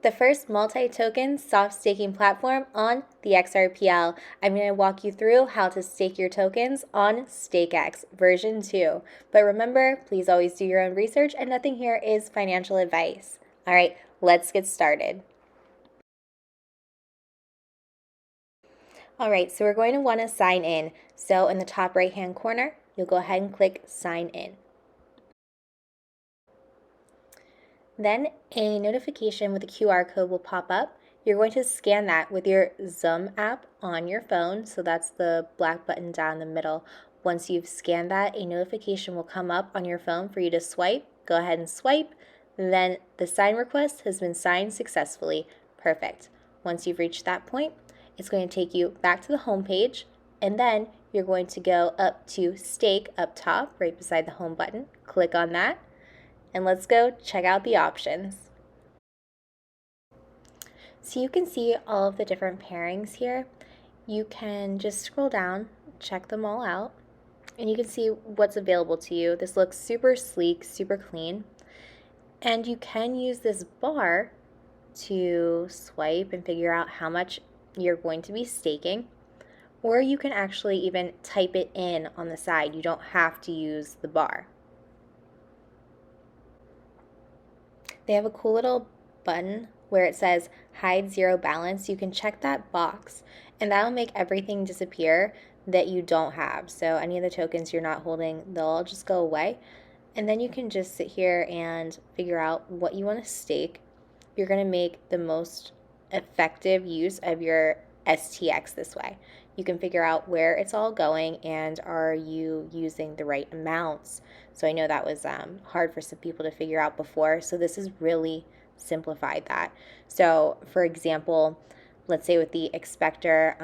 the first multi-token soft staking platform on the XRPL. I'm going to walk you through how to stake your tokens on STAYKX version 2. But remember, please always do your own research, and nothing here is financial advice. All right, let's get started. All right, so we're going to want to sign in. So in the top right-hand corner, you'll go ahead and click Sign In. Then a notification with a QR code will pop up. You're going to scan that with your Zoom app on your phone. So that's the black button down the middle. Once you've scanned that, a notification will come up on your phone for you to swipe. Go ahead and swipe. Then the sign request has been signed successfully. Perfect. Once you've reached that point, it's going to take you back to the home page, and then you're going to go up to Stake up top, right beside the home button. Click on that. And let's go check out the options. So you can see all of the different pairings here. You can just scroll down, check them all out, and you can see what's available to you. This looks super sleek, super clean. And you can use this bar to swipe and figure out how much you're going to be staking. Or you can actually even type it in on the side. You don't have to use the bar. They have a cool little button where it says hide zero balance. You can check that box, and that'll make everything disappear that you don't have. So any of the tokens you're not holding, they'll all just go away. And then you can just sit here and figure out what you want to stake. You're going to make the most effective use of your STX this way. You can figure out where it's all going and are you using the right amounts. So I know that was hard for some people to figure out before. So this has really simplified that. So for example, let's say with the expector,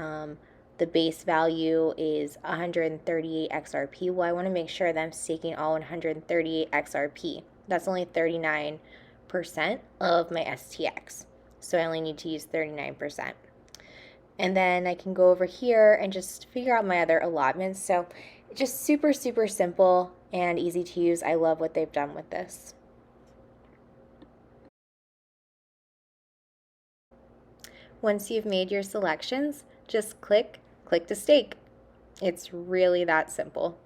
the base value is 138 XRP. Well, I want to make sure that I'm staking all 138 XRP. That's only 39% of my STX. So I only need to use 39%. And then I can go over here and just figure out my other allotments. So just super, super simple and easy to use. I love what they've done with this. Once you've made your selections, just click to stake. It's really that simple.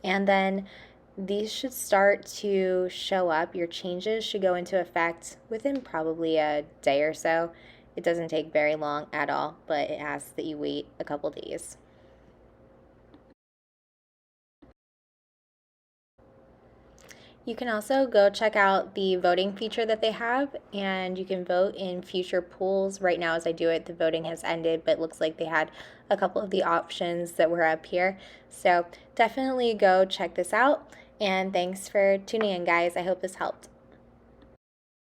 And then these should start to show up. Your changes should go into effect within probably a day or so. It doesn't take very long at all, but it asks that you wait a couple days. You can also go check out the voting feature that they have, and you can vote in future pools. Right now as I do it, the voting has ended, but it looks like they had a couple of the options that were up here. So definitely go check this out, and thanks for tuning in, guys. I hope this helped.